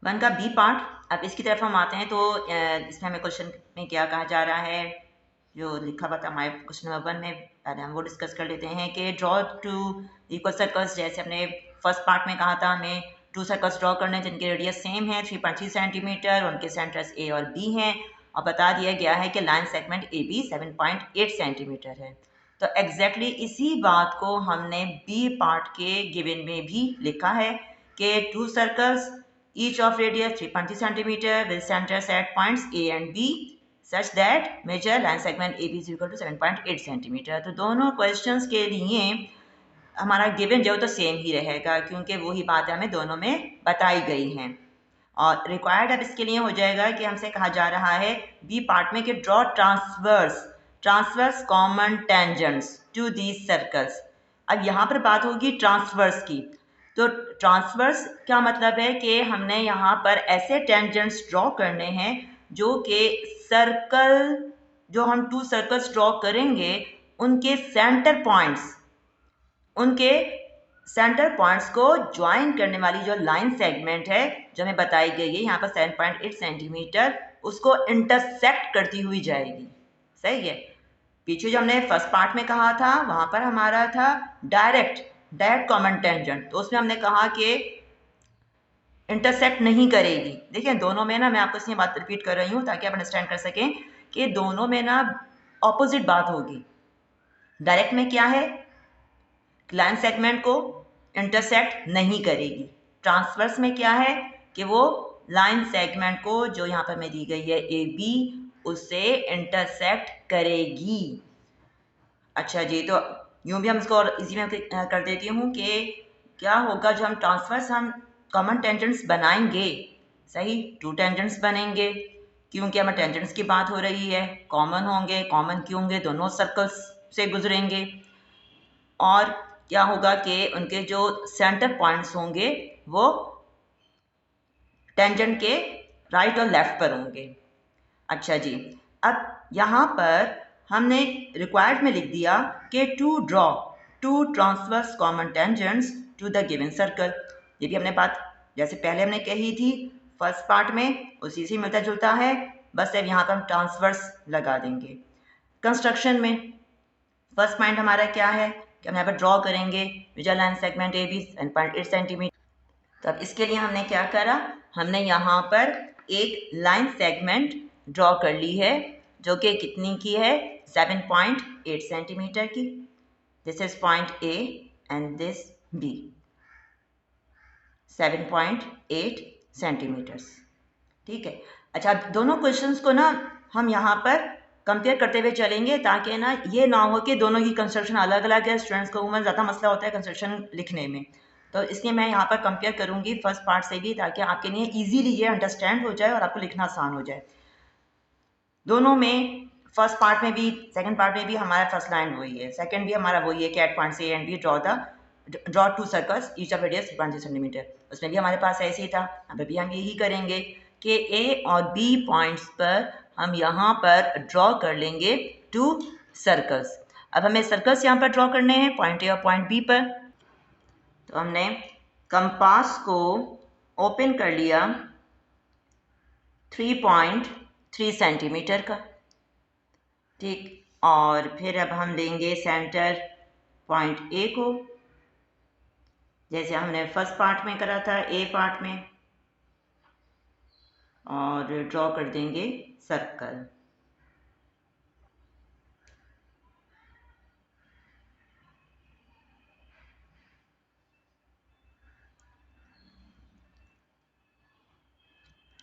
One का B part. अब इसकी तरफ हम आते हैं तो इसमें हमें क्वेश्चन में क्या कहा जा रहा है, जो लिखा हुआ था हमारे क्वेश्चन नंबर 1 में, पहले हम वो डिस्कस कर लेते हैं कि ड्रॉ टू इक्वल सर्कल्स। जैसे हमने फर्स्ट पार्ट में कहा था हमें 2 सर्कल्स ड्रॉ करने जिनके रेडियस सेम है 3.3 सेंटीमीटर, उनके सेंटर्स ए और बी हैं, और बता दिया गया है कि line segment A B 7.8 centimetre है। तो एग्जैक्टली इसी बात को हमने बी पार्ट के गिवन में भी लिखा है कि 2 circles each of radius 3.3 centimeter with centers at points A and B such that measure line segment AB is equal to 7.8 centimeter। तो दोनों क्वेश्चंस के लिए हमारा गिवन जो तो सेम ही रहेगा क्योंकि वही बातें हमें दोनों में बताई गई हैं। और रिक्वायर्ड अब इसके लिए हो जाएगा कि हमसे कहा जा रहा है बी पार्ट में कि draw transverse common tangents to these circles. अब यहाँ पर बात होगी ट्रांसवर्स की। तो ट्रांसवर्स क्या मतलब है कि हमने यहाँ पर ऐसे टेंजेंट्स ड्रॉ करने हैं जो कि सर्कल, जो हम 2 सर्कल्स ड्रॉ करेंगे उनके सेंटर पॉइंट्स को ज्वाइन करने वाली जो लाइन सेगमेंट है जो हमें बताई गई है यहाँ पर 7.8 सेंटीमीटर, उसको इंटरसेक्ट करती हुई जाएगी। सही है। पीछे जो हमने फर्स्ट पार्ट में कहा था वहां पर हमारा था डायरेक्ट कॉमन टेंजेंट, तो उसमें हमने कहा कि इंटरसेक्ट नहीं करेगी। देखिए दोनों में ना, मैं आपको इसलिए बात रिपीट कर रही हूँ ताकि आप अंडरस्टैंड कर सकें कि दोनों में ना ऑपोजिट बात होगी। डायरेक्ट में क्या है, लाइन सेगमेंट को इंटरसेक्ट नहीं करेगी। ट्रांसवर्स में क्या है कि वो लाइन सेगमेंट को जो यहाँ पर मैं दी गई है ए बी, उससे इंटरसेक्ट करेगी। अच्छा जी, तो यूँ भी हम इसको और इजी में कर देती हूँ कि क्या होगा जो हम ट्रांसवर्स हम कॉमन टेंजेंट्स बनाएंगे। सही, 2 टेंजेंट्स बनेंगे क्योंकि हमें टेंजेंट्स की बात हो रही है, कॉमन होंगे। कॉमन क्यों होंगे, दोनों सर्कल्स से गुजरेंगे। और क्या होगा कि उनके जो सेंटर पॉइंट्स होंगे वो टेंजेंट के राइट और लेफ्ट पर होंगे। अच्छा जी, अब यहाँ पर हमने रिक्वायर्ड में लिख दिया कि to draw 2 transverse common tangents to the given circle. ये भी हमने बात जैसे पहले हमने कही थी फर्स्ट पार्ट में, उसी से मिलता जुलता है, बस अब यहाँ पर हम ट्रांसवर्स लगा देंगे। कंस्ट्रक्शन में फर्स्ट पॉइंट हमारा क्या है कि हम यहाँ पर ड्रॉ करेंगे visual line segment A B 7.8 centimetre. तो अब इसके लिए हमने क्या करा, हमने यहाँ पर एक लाइन सेगमेंट ड्रॉ कर ली है जो कि कितनी की है, 7.8 सेंटीमीटर की। This is point A and this B, 7.8 centimetres. ठीक है। अच्छा, दोनों क्वेश्चंस को ना हम यहाँ पर कंपेयर करते हुए चलेंगे ताकि ना ये ना हो कि दोनों की कंस्ट्रक्शन अलग अलग है। स्टूडेंट्स को उम्र ज़्यादा मसला होता है कंस्ट्रक्शन लिखने में, तो इसलिए मैं यहाँ पर कंपेयर करूँगी फर्स्ट पार्ट से भी ताकि आपके लिए ईजीली ये अंडरस्टैंड हो जाए और आपको लिखना आसान हो जाए। दोनों में फर्स्ट पार्ट में भी सेकंड पार्ट में भी हमारा फर्स्ट लाइन वही है, सेकंड भी हमारा वही है कि at point A and B draw 2 circles each of radius 3.3 centimetre. उसमें भी हमारे पास ऐसे ही था, अब भी हम यही करेंगे कि ए और बी पॉइंट्स पर हम यहाँ पर ड्रॉ कर लेंगे 2 सर्कल्स। अब हमें सर्कल्स यहाँ पर ड्रॉ करने हैं पॉइंट ए और पॉइंट बी पर। तो हमने कंपास को ओपन कर लिया 3.3 सेंटीमीटर का। ठीक, और फिर अब हम लेंगे सेंटर पॉइंट ए को जैसे हमने फर्स्ट पार्ट में करा था ए पार्ट में, और ड्रॉ कर देंगे सर्कल।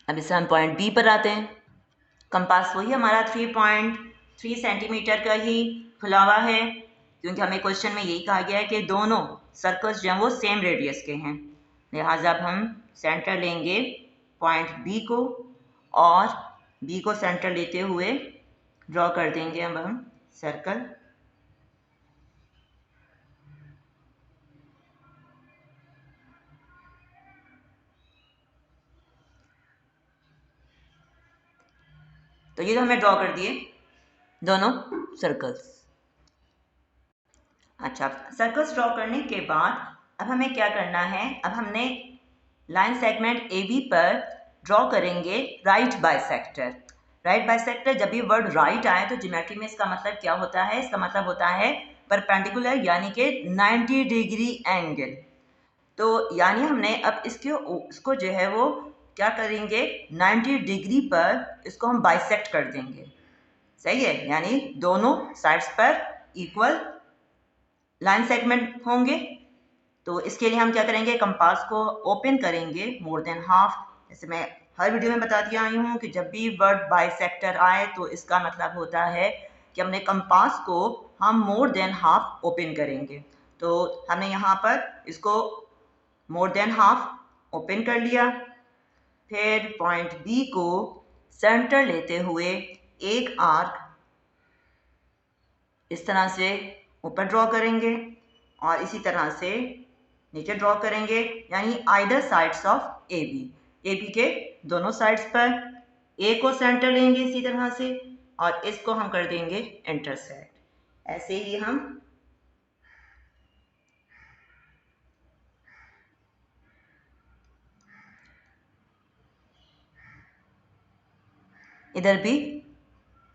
अब इसे हम पॉइंट बी पर आते हैं। कंपास वही हमारा 3.3 सेंटीमीटर का ही खुला हुआ है क्योंकि हमें क्वेश्चन में यही कहा गया है कि दोनों सर्कल्स जो हैं वो सेम रेडियस के हैं। लिहाजा अब हम सेंटर लेंगे पॉइंट बी को और बी को सेंटर लेते हुए ड्रॉ कर देंगे अब हम सर्कल। तो ये तो हमने ड्रॉ कर दिए दोनों सर्कल्स। अच्छा, सर्कल्स ड्रॉ करने के बाद अब हमें क्या करना है, अब हमने लाइन सेगमेंट ए बी पर ड्रॉ करेंगे राइट बाइसेक्टर। राइट बाइसेक्टर, जब भी वर्ड राइट आए तो ज्योमेट्री में इसका मतलब क्या होता है? इसका मतलब होता है परपेंडिकुलर, यानी कि 90 डिग्री एंगल। तो यानी हमने अब इसको जो है वो क्या करेंगे, 90 डिग्री पर इसको हम बाइसेक्ट कर देंगे। सही है, यानी दोनों साइड्स पर इक्वल लाइन सेगमेंट होंगे। तो इसके लिए हम क्या करेंगे, कंपास को ओपन करेंगे मोर देन हाफ। जैसे मैं हर वीडियो में बताती आई हूँ कि जब भी वर्ड बाइसेक्टर आए तो इसका मतलब होता है कि हमने कंपास को हम मोर देन हाफ ओपन करेंगे। तो हमने यहाँ पर इसको मोर देन हाफ ओपन कर लिया। फिर पॉइंट बी को सेंटर लेते हुए एक आर्क इस तरह से ऊपर ड्रॉ करेंगे और इसी तरह से नीचे ड्रॉ करेंगे, यानी either sides of A B के दोनों साइड्स पर ए को सेंटर लेंगे इसी तरह से और इसको हम कर देंगे इंटरसेक्ट। ऐसे ही हम इधर भी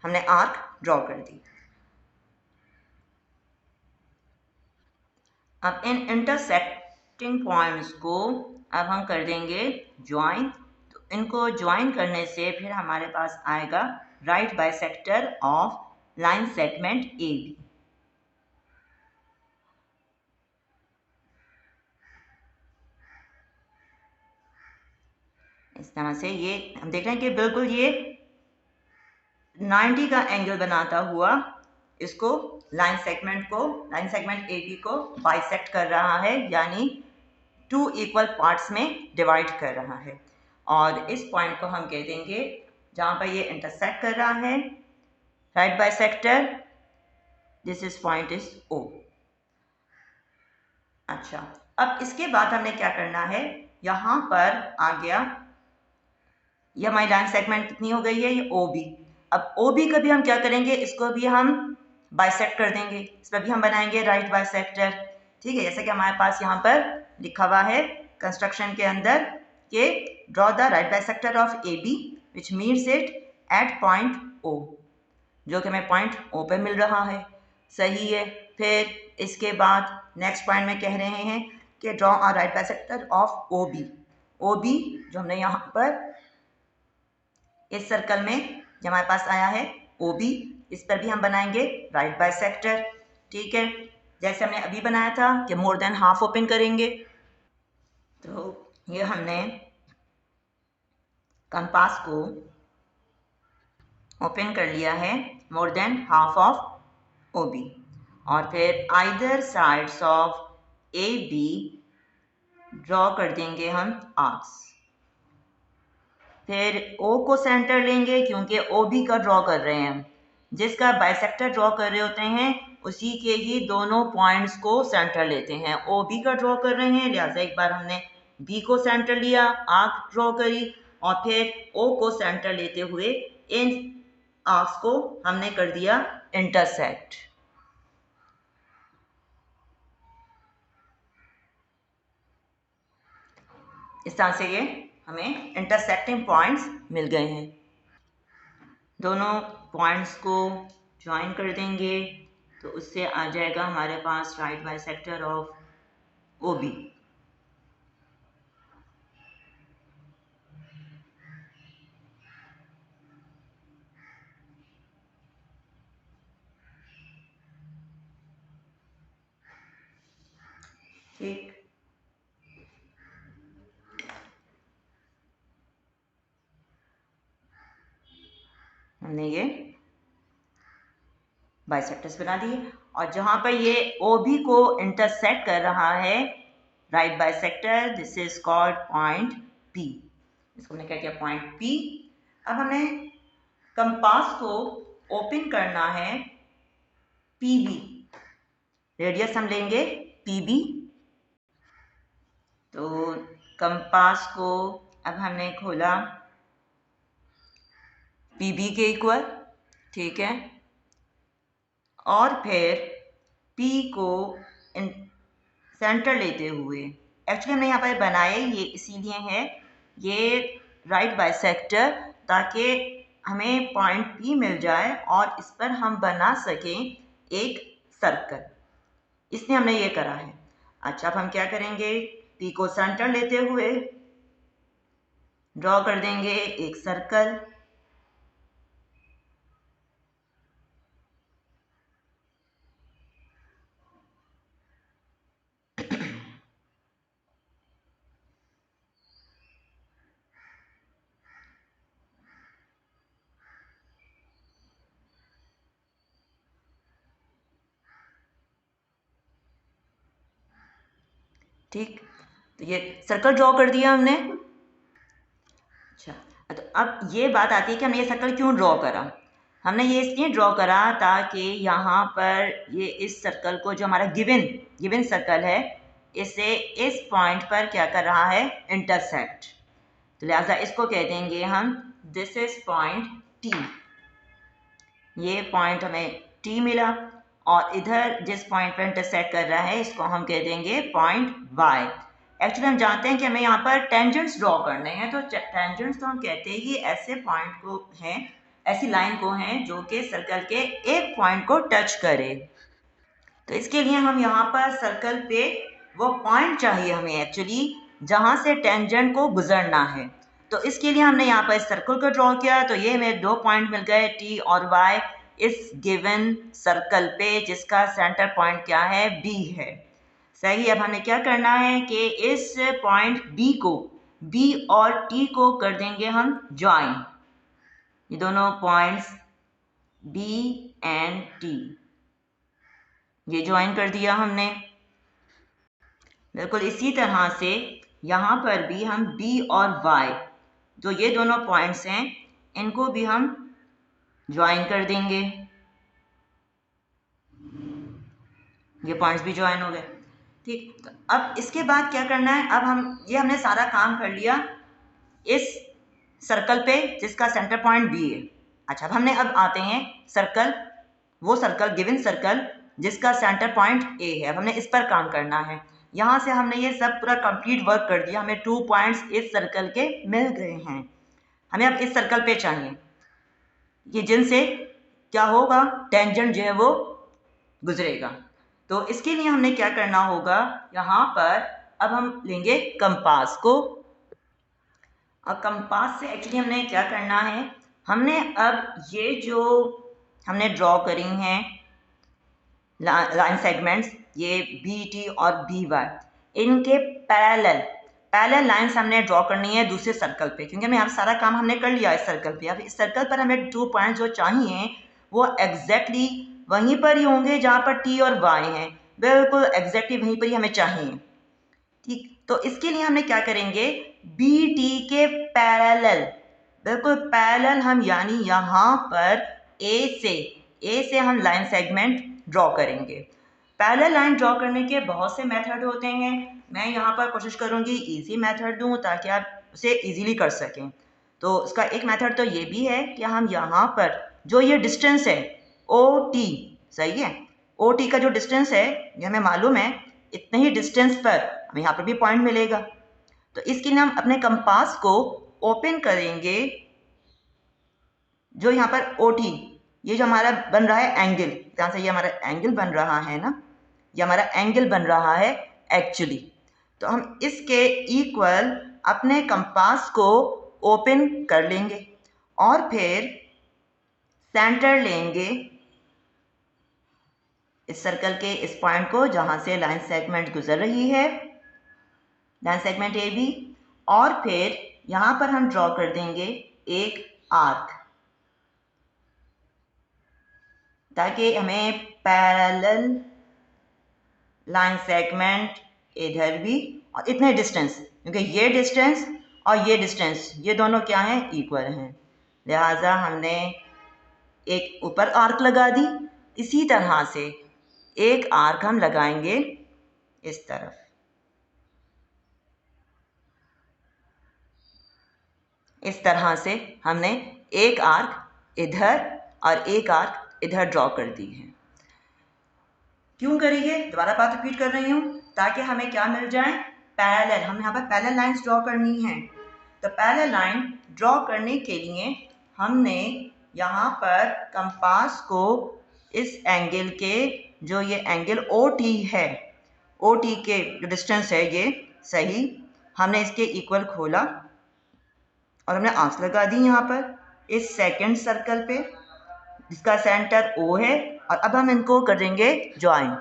हमने आर्क ड्रॉ कर दी। अब इन इंटरसेक्टिंग पॉइंट्स को अब हम कर देंगे ज्वाइन। तो इनको ज्वाइन करने से फिर हमारे पास आएगा right bisector of line segment A B. इस तरह से ये हम देख रहे हैं कि बिल्कुल ये 90 का एंगल बनाता हुआ इसको लाइन सेगमेंट ए बी को बाइसेक्ट कर रहा है, यानी 2 इक्वल पार्ट्स में डिवाइड कर रहा है। और इस पॉइंट को हम कह देंगे जहाँ पर ये इंटरसेक्ट कर रहा है right bisector, this is point is O. अच्छा, अब इसके बाद हमने क्या करना है, यहाँ पर आ गया ये हमारी लाइन सेगमेंट कितनी हो गई है, ये ओ बी। अब ओ बी का भी हम क्या करेंगे, इसको भी हम बाइसेक्ट कर देंगे, इस पर भी हम बनाएंगे राइट बाइसेक्टर। ठीक है, जैसे कि हमारे पास यहाँ पर लिखा हुआ है कंस्ट्रक्शन के अंदर कि draw the right bisector of A B which means it at point O, जो कि हमें पॉइंट ओ पे मिल रहा है। सही है। फिर इसके बाद नेक्स्ट पॉइंट में कह रहे हैं कि draw a right bisector of O B. O B जो हमने यहाँ पर इस सर्कल में जो हमारे पास आया है ओ बी, इस पर भी हम बनाएंगे राइट बाइसेक्टर। ठीक है, जैसे हमने अभी बनाया था कि मोर देन हाफ ओपन करेंगे। तो ये हमने कंपास को ओपन कर लिया है more than half of O B, और फिर either sides of A B draw कर देंगे हम आर्क्स। फिर ओ को सेंटर लेंगे क्योंकि ओ बी का ड्रॉ कर रहे हैं हम, जिसका बाइसेक्टर ड्रॉ कर रहे होते हैं उसी के ही दोनों पॉइंट्स को सेंटर लेते हैं। ओ बी का ड्रॉ कर रहे हैं, लिहाजा एक बार हमने बी को सेंटर लिया, आर्क ड्रॉ करी, और फिर ओ को सेंटर लेते हुए इन आर्क्स को हमने कर दिया इंटरसेक्ट। इस तरह से ये हमें इंटरसेक्टिंग पॉइंट्स मिल गए हैं। दोनों पॉइंट्स को ज्वाइन कर देंगे तो उससे आ जाएगा हमारे पास right bisector of O B. ठीक, हमने ये बाइसेक्टर्स बना दिए, और जहाँ पर ये ओ बी को इंटरसेक्ट कर रहा है right bisector, this is called point P. इसको हमने क्या किया, पॉइंट पी। अब हमें कंपास को ओपन करना है पी बी, रेडियस हम लेंगे पी बी। तो कंपास को अब हमने खोला पी बी के इक्वल, ठीक है, और फिर P को सेंटर लेते हुए एक्चुअली हमने यहाँ पर बनाए ये इसीलिए है, ये राइट बाइसेक्टर, ताकि हमें पॉइंट P मिल जाए और इस पर हम बना सकें एक सर्कल, इसलिए हमने ये करा है। अच्छा, अब हम क्या करेंगे, P को सेंटर लेते हुए ड्रॉ कर देंगे एक सर्कल। ठीक, तो ये सर्कल ड्रॉ कर दिया हमने। अच्छा, तो अब ये बात आती है कि हमने ये सर्कल क्यों ड्रॉ करा। हमने ये इसलिए ड्रॉ करा ताकि यहाँ पर ये इस सर्कल को, जो हमारा गिवन सर्कल है, इसे इस पॉइंट पर क्या कर रहा है, इंटरसेक्ट। तो लिहाजा इसको कह देंगे हम दिस इज पॉइंट T। ये पॉइंट हमें T मिला और इधर जिस पॉइंट पर इंटरसेक्ट कर रहा है इसको हम कह देंगे पॉइंट Y। एक्चुअली हम जानते हैं कि हमें यहाँ पर टेंजेंट्स ड्रॉ करने हैं, तो टेंजेंट्स तो हम कहते हैं कि ऐसे पॉइंट को हैं, ऐसी लाइन को हैं जो कि सर्कल के एक पॉइंट को टच करे। तो इसके लिए हम यहाँ पर सर्कल पे वो पॉइंट चाहिए हमें एक्चुअली जहाँ से टेंजेंट को गुजरना है। तो इसके लिए हमने यहाँ पर इस सर्कल को ड्रॉ किया, तो ये हमें 2 पॉइंट मिल गए T और Y इस गिवन सर्कल पे, जिसका सेंटर पॉइंट क्या है, B है। सही, अब हमें क्या करना है कि इस पॉइंट B और T को कर देंगे हम ज्वाइन। ये दोनों पॉइंट्स B एंड T ये ज्वाइन कर दिया हमने। बिल्कुल इसी तरह से यहाँ पर भी हम B और Y, जो ये दोनों पॉइंट्स हैं, इनको भी हम ज्वाइन कर देंगे। ये पॉइंट्स भी ज्वाइन हो गए। ठीक, तो अब इसके बाद क्या करना है, अब हमने सारा काम कर लिया इस सर्कल पे जिसका सेंटर पॉइंट B है। अच्छा, अब आते हैं वो सर्कल गिवन सर्कल जिसका सेंटर पॉइंट A है। अब हमने इस पर काम करना है। यहाँ से हमने ये सब पूरा कंप्लीट वर्क कर दिया, हमें 2 पॉइंट्स इस सर्कल के मिल गए हैं। हमें अब इस सर्कल पे चाहिए ये जिनसे क्या होगा, टेंजेंट जो है वो गुजरेगा। तो इसके लिए हमने क्या करना होगा, यहाँ पर अब हम लेंगे कंपास को। और कंपास से एक्चुअली हमने क्या करना है, हमने अब ये जो हमने ड्रॉ करी हैं लाइन सेगमेंट्स, ये BT और BY, इनके पैरेलल लाइंस हमने ड्रॉ करनी है दूसरे सर्कल पे, क्योंकि हमें यहाँ सारा काम हमने कर लिया इस सर्कल पे। अब इस सर्कल पर हमें 2 पॉइंट जो चाहिए वो एग्जैक्टली वहीं पर ही होंगे जहाँ पर T और Y हैं, बिल्कुल एग्जैक्टली वहीं पर ही हमें चाहिए। ठीक, तो इसके लिए हमने क्या करेंगे, BT के पैरेलल, बिल्कुल पैरेलल हम, यानी यहाँ पर A से हम लाइन सेगमेंट ड्रॉ करेंगे। पैरेलल लाइन ड्रॉ करने के बहुत से मेथड होते हैं, मैं यहाँ पर कोशिश करूँगी इजी मेथड दूँ ताकि आप उसे इजीली कर सकें। तो इसका एक मेथड तो ये भी है कि हम यहाँ पर जो ये डिस्टेंस है OT, सही है, OT का जो डिस्टेंस है ये हमें मालूम है, इतने ही डिस्टेंस पर हमें यहाँ पर भी पॉइंट मिलेगा। तो इसके लिए हम अपने कंपास को ओपन करेंगे, जो यहाँ पर OT, ये जो हमारा बन रहा है एंगल, यहाँ से ये हमारा एंगल बन रहा है ना, ये हमारा एंगल बन रहा है एक्चुअली। तो हम इसके इक्वल अपने कंपास को ओपन कर लेंगे और फिर सेंटर लेंगे इस सर्कल के इस पॉइंट को जहाँ से लाइन सेगमेंट गुजर रही है, लाइन सेगमेंट AB, और फिर यहाँ पर हम ड्रॉ कर देंगे एक आर्क, ताकि हमें पैरेलल लाइन सेगमेंट इधर भी और इतने डिस्टेंस, क्योंकि ये डिस्टेंस और ये डिस्टेंस ये दोनों क्या हैं, इक्वल हैं, लिहाजा हमने एक ऊपर आर्क लगा दी। इसी तरह से एक आर्क हम लगाएंगे इस तरफ, इस तरह से हमने एक आर्क इधर और एक आर्क इधर ड्रॉ कर दी है। क्यों करिए, दोबारा बात रिपीट कर रही हूँ, ताकि हमें क्या मिल जाए, पैरेलल, हम यहाँ पर पैरेलल लाइंस ड्रॉ करनी है। तो पैरेलल लाइन ड्रॉ करने के लिए हमने यहाँ पर कंपास को इस एंगल के, जो ये एंगल OT है, OT के जो डिस्टेंस है ये सही, हमने इसके इक्वल खोला और हमने आंच लगा दी यहाँ पर इस सेकंड सर्कल पे जिसका सेंटर O है, और अब हम इनको कर देंगे ज्वाइन।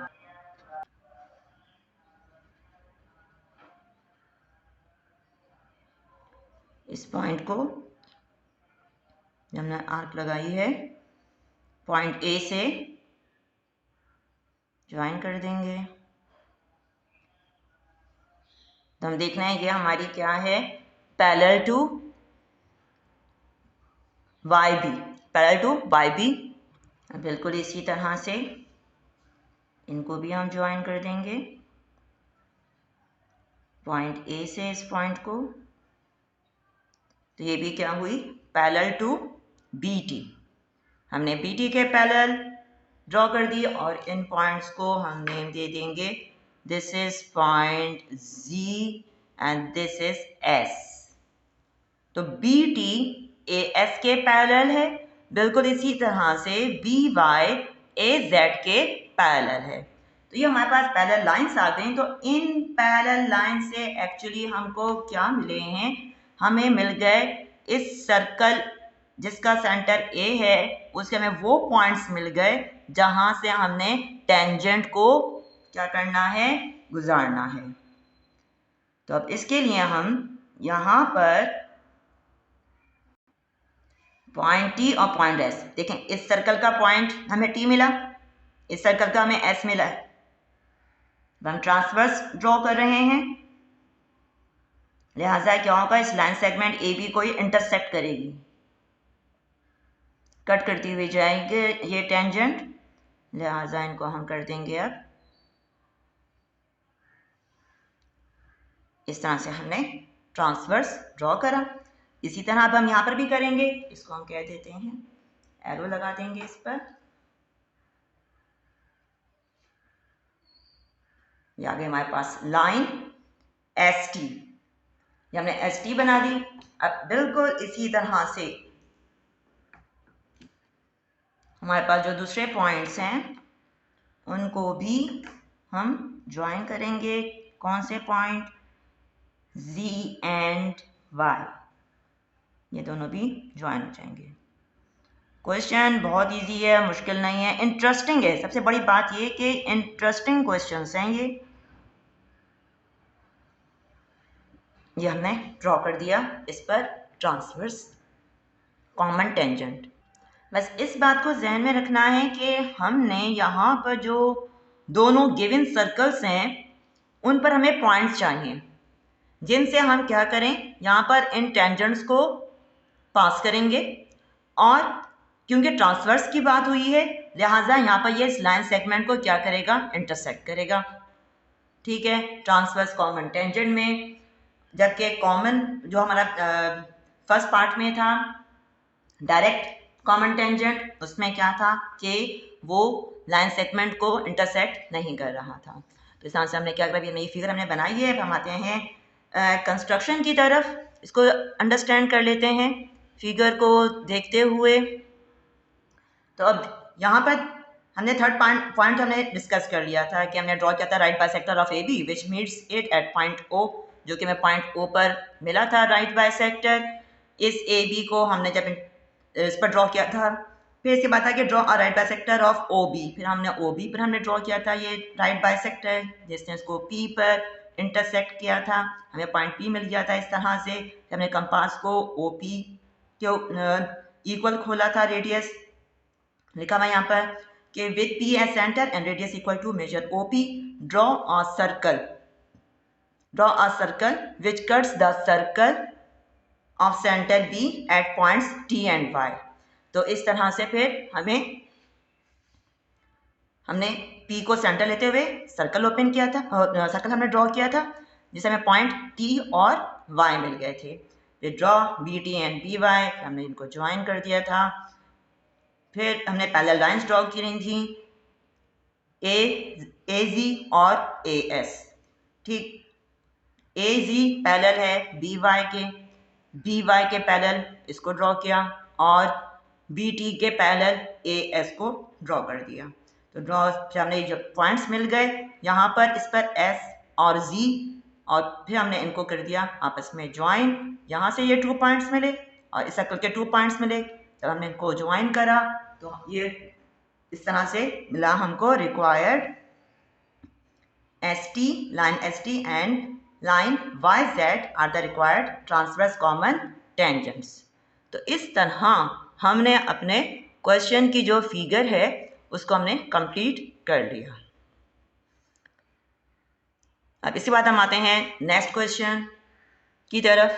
इस पॉइंट को हमने आर्क लगाई है, पॉइंट A से ज्वाइन कर देंगे। तो हम देखना है ये हमारी क्या है, parallel to YB, parallel to YB। बिल्कुल इसी तरह से इनको भी हम ज्वाइन कर देंगे, पॉइंट A से इस पॉइंट को। तो ये भी क्या हुई, पैरेलल टू BT। हमने BT के पैरेलल ड्रॉ कर दी और इन पॉइंट्स को हम नेम दे देंगे, this is point Z and this is S। तो BT AS के पैरेलल है, बिल्कुल इसी तरह से BY AZ के पैरेलल है। तो ये हमारे पास पैरेलल लाइंस आ गई। तो इन पैरेलल लाइन से एक्चुअली हमको क्या मिले हैं, हमें मिल गए इस सर्कल जिसका सेंटर A है, उसके हमें वो पॉइंट्स मिल गए जहां से हमने टेंजेंट को क्या करना है, गुजारना है। तो अब इसके लिए हम यहाँ पर पॉइंट T और पॉइंट S, देखें इस सर्कल का पॉइंट हमें T मिला, इस सर्कल का हमें S मिला है। हम ट्रांसवर्स ड्रॉ कर रहे हैं, लिहाजा क्या होगा, इस लाइन सेगमेंट AB को ये इंटरसेक्ट करेगी, कट करती हुई जाएंगे ये टेंजेंट, लिहाजा इनको हम कर देंगे। अब इस तरह से हमने ट्रांसवर्स ड्रॉ करा। इसी तरह अब हम यहाँ पर भी करेंगे, इसको हम कह देते हैं, एरो लगा देंगे इस पर। ये आ गई हमारे पास लाइन ST, ये हमने ST बना दी। अब बिल्कुल इसी तरह से हमारे पास जो दूसरे पॉइंट्स हैं उनको भी हम ज्वाइन करेंगे। कौन से पॉइंट, Z एंड Y, ये दोनों भी ज्वाइन हो जाएंगे। क्वेश्चन बहुत इजी है, मुश्किल नहीं है, इंटरेस्टिंग है। सबसे बड़ी बात ये कि इंटरेस्टिंग क्वेश्चंस हैं ये हमने ड्रॉ कर दिया इस पर ट्रांसवर्स कॉमन टेंजेंट। बस इस बात को जहन में रखना है कि हमने यहाँ पर जो दोनों गिवन सर्कल्स हैं उन पर हमें पॉइंट्स चाहिए जिनसे हम क्या करें, यहाँ पर इन टेंजेंट्स को पास करेंगे। और क्योंकि ट्रांसवर्स की बात हुई है, लिहाजा यहाँ पर ये इस लाइन सेगमेंट को क्या करेगा, इंटरसेक्ट करेगा। ठीक है, ट्रांसवर्स कॉमन टेंजेंट में, जबकि कॉमन जो हमारा फर्स्ट पार्ट में था डायरेक्ट कॉमन टेंजेंट, उसमें क्या था कि वो लाइन सेगमेंट को इंटरसेक्ट नहीं कर रहा था। तो इस तरह से हमने क्या करा, ये फिगर हमने बनाई है। अब हम आते हैं कंस्ट्रक्शन की तरफ, इसको अंडरस्टैंड कर लेते हैं फिगर को देखते हुए। तो अब यहाँ पर हमने थर्ड पॉइंट हमने डिस्कस कर लिया था कि हमने ड्रॉ किया था right bisector of AB which meets it at point O, जो कि हमें पॉइंट O पर मिला था राइट बाइसेक्टर। इस AB को हमने जब इस पर ड्रॉ किया था, फिर इसके बाद था कि draw a right bisector of OB, फिर हमने OB पर हमने ड्रॉ किया था ये राइट बाइसेक्टर, जिसने इसको P पर इंटरसेक्ट किया था, हमें पॉइंट P मिल गया था। इस तरह से हमने कंपास को OP के इक्वल खोला था, रेडियस लिखा हुआ यहाँ पर कि with P as centre and radius equal to major OP, draw a circle which cuts the circle of centre B at points T and Y। तो इस तरह से फिर हमने P को सेंटर लेते हुए सर्कल ओपन किया था, सर्कल हमने ड्रॉ किया था जिससे हमें पॉइंट T और Y मिल गए थे। फिर ड्रॉ BT एंड BY, हमने इनको ज्वाइन कर दिया था। फिर हमने पैरेलल लाइंस ड्रॉ की रही थी, AZ और AS। ठीक, ए जी पैरेलल है बी वाई के पैरेलल इसको ड्रॉ किया और बी टी के पैरेलल ए एस को ड्रॉ कर दिया। तो ड्रॉ फिर हमने जो पॉइंट्स मिल गए यहाँ पर, इस पर एस और जी, और फिर हमने इनको कर दिया आपस में ज्वाइन। यहाँ से ये 2 पॉइंट्स मिले और इस सर्कल के 2 पॉइंट्स मिले, जब हमने इनको ज्वाइन करा तो ये इस तरह से मिला हमको required ST, line ST and line YZ are the required transverse common tangents। तो इस तरह हमने अपने क्वेश्चन की जो फिगर है उसको हमने कंप्लीट कर लिया। अब इसके बाद हम आते हैं नेक्स्ट क्वेश्चन की तरफ।